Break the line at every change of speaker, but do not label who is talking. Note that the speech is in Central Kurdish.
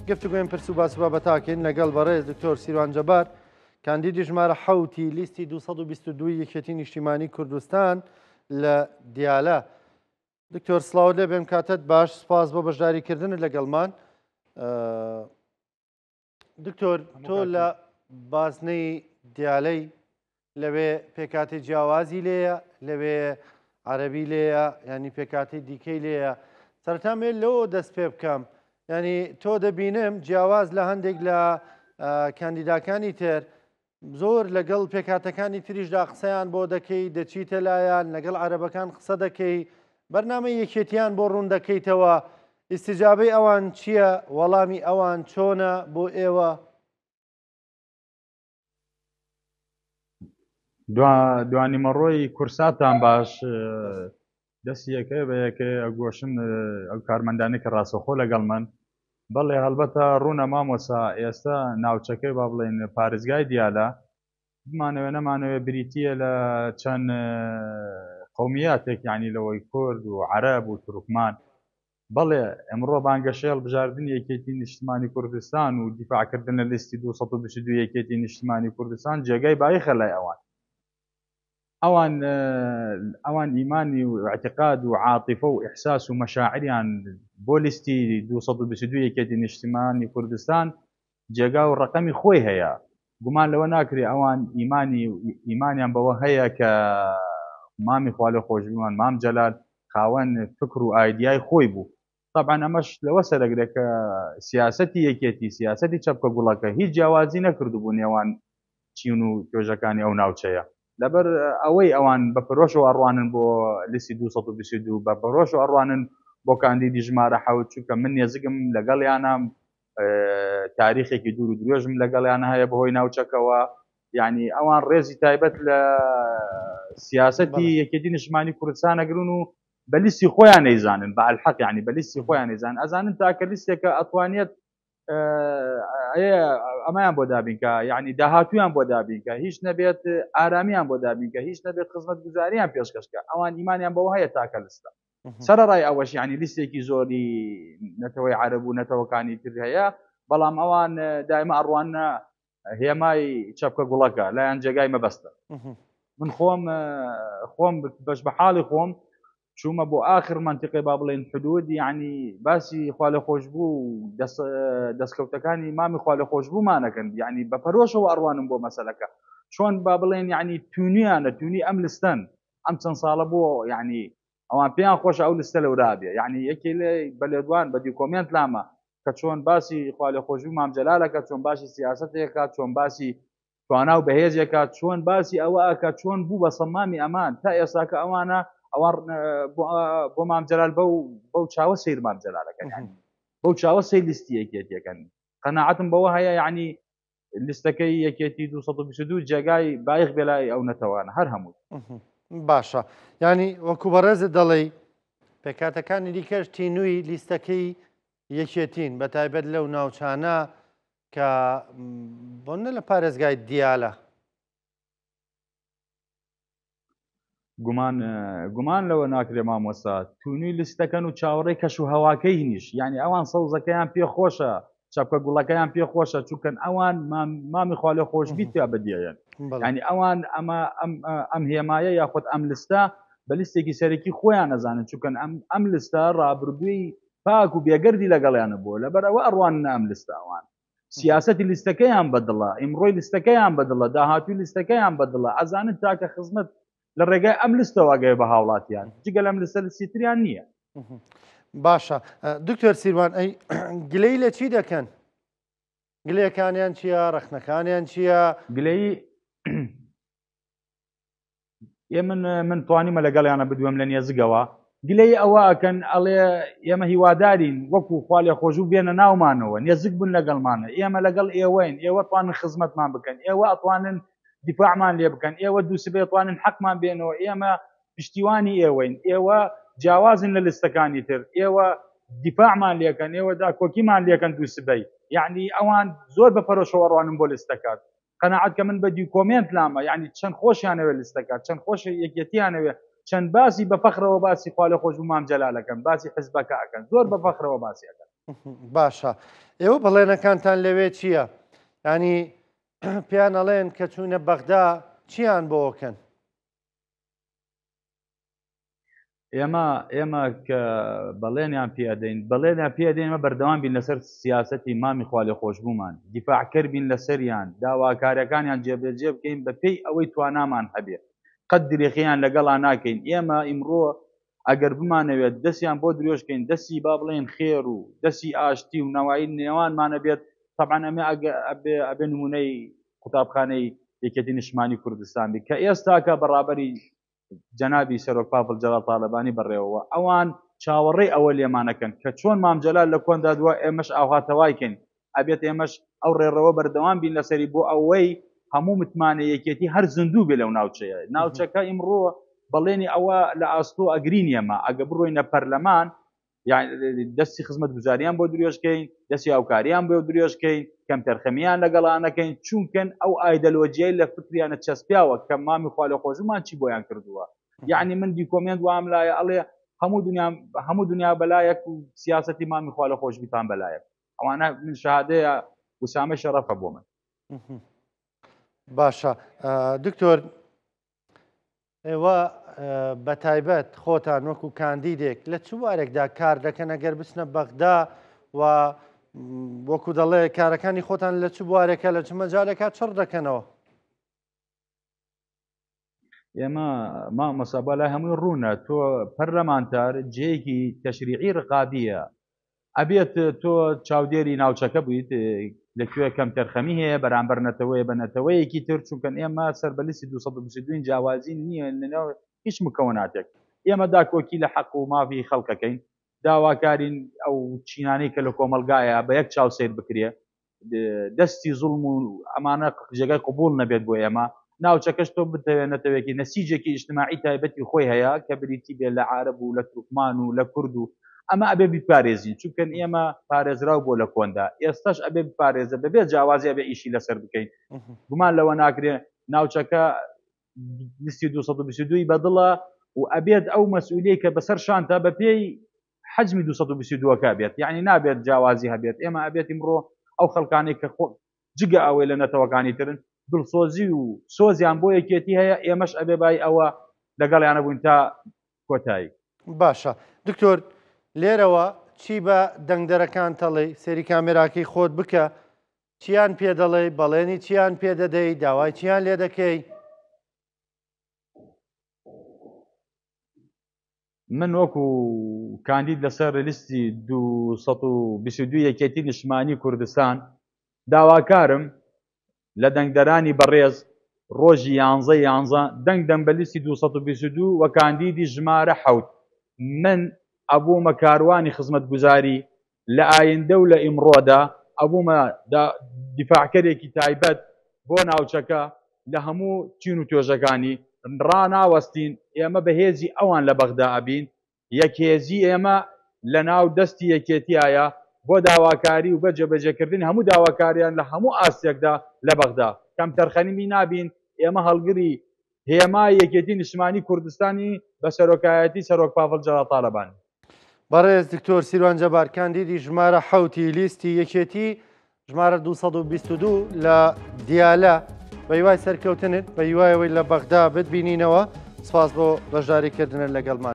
گفتوگوین پرسو باسو بابەتاکەین لەگەڵ بەڕێز دکتۆر سیروان جەبار کاندیدی ژمارە 7 لیستی 222 یەکێتی نیشتیمانی کوردستان لە دیالە. دکتۆر سڵاو لێ بێم کاتت باش، سپاس بۆ بەشداریکردنت لەگەڵمان. دکتۆر تۆ لە بازنەی دیالەی لەوێ پێکاتی جیاوازی لێیە، لەوێ عەرەبی لێیە، ینی پێکاتی دیکەی لێیە. سەرەتا مێ لەوە دەست پێ بکەم، ینی تۆ دەبینم جیاواز لە هەندێک لە کاندیداکانی تر زۆر لەگەڵ پێکاتەکانی تریشدا قسەیان بۆ دەکەی، دەچیتە لایەن لەگەڵ عەرەبەکان قسە دەکەی، بەرنامە یەکێتیان بۆ ڕوون دەکەیتەوە. ئیستیجابەی ئەوان چییە؟ وەڵامی ئەوان چۆنە بۆ ئێوە؟
دوانیمەڕۆی کورساتان باش، دەستی یەکەی بە یەکەی ئەگۆشن ئەو کارمەندانی کە ڕاستەخۆ لەگەڵ من. بەڵێ هەڵبەتە ڕوونە مامۆسا، ئێستا ناوچەکەی با بڵێن پارێزگای دیالە بمانەوێ نەمانەوێ بریتیە لە چەند قەومیاتێک، یعنی لەوەی کورد و عەرەب و تورکمان. بەڵێ ئەمڕۆ بانگەشەی هەڵبژاردننی یەکێتی نیشتیمانی کوردستان و دیفاعکردن لە لیستی 222 یەکێتی نیشتیمانی کوردستان جێگای بایخە لای ئەوان ئیمانی و اعتقاد و عاطفە و ئیحساس و مەشاعریان بۆ لیستی 222 یەکێتی نیشتیمانی کوردستان جێگا و ڕقەمی خۆی هەیە. گومان لەوە ناکرێ ئەوان ئیمانیان بەوە هەیە کە مامی خوا لە خۆشببوومان مام جەلال خاوەن فکر و ئایدیای خۆی بوو. طبعا ئەمەش لەوە سەرەگرێت کە سیاسەتی یەکێتی، سیاسەتی چەپکە گوڵەکە هیچ جیاوازی نەکردو بوو نێوان چین و توێژەکانی ئەو ناوچەیە. لەبەر ئەوەی ئەوان بە پرۆشەوە ئەڕوانن بۆ لیستی 222 بە پرۆشەوە ئەڕوانن بۆ کاندیدی ژمارە 7 چونکە من نێزگم لەگەڵیانە، تاریخێکی دوور و درێژم لەگەڵیانە هەیە بەهۆی ناوچەکەوە. یعنی ئەوان ڕێزی تایبەت لە سیاسەتی یەکێتی نیشتیمانی کوردستان ئەگرن و بە لیستی خۆیان نەیزانن، بە ئەلحەق یعنی بە لیستی خۆیان نەیزانن. ئەزانن تاکە لیستێکە ئەتوانێت ئەمایان بۆ دابینکە، یعنی داهاتویان بۆ دابینکە، هیچ نەبێت ئارامیان بۆ دابینکە، هیچ نەبێت خزمەت گوزاریان پێشکەشکە. ئەوان ئیمانیان بەوە هەیە تاکە لیستە سەرەڕای ئەوەش، یعنی لیستێکی زۆری نەتەوەی عەرەب و نەتەوەکانی تر هەیە، بەڵام ئەوان دائما ئەڕوانە هێمای چەپکە گوڵەکە لایەن جێگای مەبەستە. من خۆم بەش بە حاڵی خۆم چوومە بۆ ئاخر منتیقی با بڵێن حدود، یعنی باسی خوا لە خۆشببوو و دەستکەوتەکانی مامی خوا لە خۆشببوومانەکەن، یعنی بە پەرۆشەوە ئەڕوانم بۆ مەسەلەکە چۆن با بڵێن یعنی تونیانە تونی ئەم لستەن ئەم چەند ساڵە بۆ، یعنی ئەوان پێیان خۆشە ئەو لستە لەورابێ، یعنی یەکێ لێ بە لێدوان بە دیکۆمنت لامە کە چۆن باسی خوا لە خۆشببوو مام جەلالەکە، چۆن باسی سیاسەتێکە، چۆن باسی توانا و بەهێزێکە، چۆن باسی ئەوە ئەکە چۆن بوو بە سەمامی ئەمان تا ئێستاکە ئەوانە ئەوان بۆ مام جەلال بەو چاوە سیر مام جەلالەکەن، بەو چاوە سەیر لیستی یەکێتیەکەن. قەناعەتم بەوە هەیە، یعنی لیستەکەی یەکێتی 222 جێگای بایخ بێ لای ئەو نەتەوانە هەر هەموو.
باشە، ینی وەکو بەڕێزت دەڵێی پێکاتەکانی دیکەش تینووی لیستەکەی یەکێتین بە تایبەت لەو ناوچانە کە بۆنە لە پارێزگای دیالە.
گومان لەوە ناکرێ مامۆستا، تونوی لیستەکەن و چاوەڕێی کەش و هەواکەی نیش، یعنی ئەوان سەوزەکەیان پێخۆشە، چەپکە گوڵەکەیان پێخۆشە، چونکە ئەوان مامی خوا لە خۆشببیت یا بەدیەیەن. یعنی ئەوان ئەم هێمایە یاخود ئەم لستە بە لیستێکی سەرەکی خۆیان نەزانن، چونکە ئەم لستە ڕابردووی پاک و بێگەردی لەگەڵیانە بووە، لەبەر ئەوە ئەڕوانن ئەم لستە. ئەوان سیاسەتی لیستەکەیان بەدڵە، ئیمڕۆی لیستەکەیان بەدڵە، داهاتووی لیستەکەیان بەدڵە، ئەزانن تاکە خزمەت لە ڕێگای ئەم لستەوە گەی بە هاوڵاتیان، جگە لەم لستە لیستیتریان نییە.
باشە دکتۆر سیروان، ئەی گلەی لە چی دەکەن؟ گلەکانیان چییە؟ ڕەخنەکانیان چییە؟
گلەی من توانیمە لەگەڵیانە بدوێم لە نێزگەوە. گلەی ئەوە ئەکەن ئەڵێ ئێمە هیوادارین وەکو خوا لێ خۆشببوو بێنە ناومانەوە، نێزک بوون لەگەڵمانە، ئێمە لەگەڵ ئێوەین، ئێوە توانن خزمەتمان بکەن، ئێوە ئەتوانن دیفاعمان لێ بکەن، ئێوە دووسبەی توانن حەقمان بێنەوە، ئێمە پشتیوانی ئێوەین، ئێوە جیاوازن لە لستەکانی تر، ئێوە دیفاعمان لێکەن، ئێوە داکۆکیمان لێکەن دووسبەی. یعنی ئەوان زۆر بە پەرۆشەوە ڕوانن بۆ لستەکات. قەناعەت کە من بە دیکۆمنت لامە، یعنی چەند خۆشیانەوێ لستەکات، چەند خۆش یەکێتیانەوێ، چەند باسی بە فەخرەوە باسی خوا لە خۆشببوو مام جەلالەکەن، باسی حزبەکە ئەکەن، زۆر بە فەخرەوە باسی ئەکەن.
باشە ئێوە بەڵێنەکانتان لەوێ چییە؟ ینی پێیان ئەڵێن کە چوونە بەغدا چیان بۆکەن؟
ئێمە کە بەڵێنیان پێدەین بەڵێنیان پێدەین ئمە بەردەوام بین لەسەر سیاسەتی مامی خوا خۆشببوومان دیفاعکەر بین لەسەریان داواکاریەکانیان جێبەجێ بکەین بەپێی ئەوەی توانامان هەبێ قەت درێخیان لەگەڵا ناکەین ئێمە ئیمڕۆ ئەگەر بمانەوێت دەستیان بۆ درێژکەین دەستی با بڵێن خێر و دەستی ئاشتی و نەوایی نێوانمانە بێت طبعاً ئەمە ئەبێ نمونەی قوتابخانەی یەکێتی نیشتیمانی کوردستان بێت کە ئێستاکە بەڕابەری جەنابی سەرۆک پاپڵ جەلال تاالبانی بەڕێوەوە ئەوان چاوەڕێی ئەوە لێمانەکەن کە چۆن مامجەلال لە کۆندا دووە ئێمەش ئاوهاتەوایکەین ئەبێت ئێمەش ئەو ڕێڕەوە بەردەوام بین لەسەری بۆ ئەوەی هەموو متمانەیەکێتی هەر زیندوو بێ لەو ناوچەیە ناوچەکە ئیمڕۆ بەڵێنی ئەوە لە ئاستۆ ئەگرینیەمە ئەگە بڕۆینە پەرلەمان دەستی خزمەت گوزاریان بۆ درێژکەین دەستی هاوکاریان بۆ درێژکەین کەم تەرخەمیان لەگەڵانەکەین چونکەن ئەو ئایدەلۆجیای لە فتریانە چەسپیاوە کە مامی خوا لە خۆشمان چی بۆیان کردووە یعنی من دیکۆمنت وام لایە ئەڵێ هەموو دنیا بەلایەک و سیاسەتی مامی خوا لە خۆشببیتان بەلایەک ئەوانە من شادەیە وسامە شەرەفە بۆ من
باشە دکتۆر ئێوە بە تایبەت خۆتان وەکو کاندیدێک لە چ وارێکدا کار دەکەن ئەگەر بچنە بەغدا و وەکو دەڵێ کارەکانی خۆتان لە چ بوارێکە لە چ مەجالێکا چڕ دەکەنەوە؟
ئێمە مامۆستا لای هەمووی ڕوونە تۆ پەرلەمانتار جێیەکی تەشریعی ڕقابیە ئەبێت تۆ چاودێری ناوچەکە بوویت لەکوێ کەم تەرخەمی هەیە بەرامبەر نەتەوەی بە نەتەوەیەکی تر چونکە ئێمە سەر بەلیستی 222 جیاوازی نییە لەناو هیچ مکەوناتێک ئێمە داکۆکی لە حەق و مافی خەڵکەکەین داواکارین ئەو چینانەی کە لە کۆمەلگایە بە یەک چاو سیر بکرێ دەستی زوڵم و ئەمانە جێگای قبول نەبێت بۆ ئێمە ناوچەکەش تۆ بتەوێت نەتەوەیەکی نەسیجێکی ئیجتماعی تایبەتی خۆی هەیە کە بریتی بێت لە عارەب و لە تورکمان و لە کورد و ئەمە ئەبێ بیپارێزین چونکەن ئێمە پارێزراو بۆ لە کۆندا ئێستاش ئەبێ بپارێزە بەبێت جیاوازی ئەبێ ئیشی لەسەر بکەین گومان لەوە ناکرێ ناوچەکە لیستی 222 بەدڵە و ئەبێت ئەو مەسئولەی کە بەسەر شانتە بە پێی حجمی 222 بێت یعنی نابێت جیاوازی هەبێت ئێمە ئەبێت ئیمڕۆ ئەو خەڵکانی کە جگە ئەوەی لە نەتەوەکانی ترن دڵسۆزی و سۆزیان بۆ یەکێتی هەیە ئێمەش ئەبێ بای ئەوە لەگەڵیانە بووین تا کۆتایی
باشە دکتۆر لێرەوە چی بە دەنگدەرەکان تەڵێ سێری کامێراکەی خۆت بکە چیان پێ دەڵێ بەڵێنی چیان پێدەدەی داوای چیان لێ دەکەی؟
من وەکو کاندید لەسەر لیستی 222 یەکێتی نیشتیمانی کوردستان داواکارم لە دەنگدەرانی بەڕێز ڕۆژی 11 دەنگ دەم بە لیستی 222 و کاندیدی ژمارە 7 من ئەبوومە کاروانی خزمەت گوزاری لە ئایندە و لە ئیمڕۆدا ئەبوومە دیفاعکەرێکی تایبەت بۆ ناوچەکە لە هەموو چین و توێژەکانی ڕناوەستین ئێمە بەهێزی ئەوان لە بەغدا ئەبین یەکهێزی ئێمە لە ناو دەستی یەکێتیایە بۆ داواکاری و بە جێبەجێکردن هەموو داواکاریان لە هەموو ئاستێکدا لە بەغدا کەم تەرخەنیمی نابین ئێمە هەڵگری هێمای یەکێتی نیشتیمانی کوردستانی بە سەرۆکایەتی سەرۆک پاپڵ جەلال تاالبانی
بەڕێز دکتۆر سیروان جەبار کاندیدی ژمارە 7 لیستی یەکێتی ژمارە 222 لە دیالە بە هیوای سەرکەوتنت بە هیوایەوەی لە بەغدا بتبینینەوە سپاس بۆ بەشداریکردنت لەگەڵمان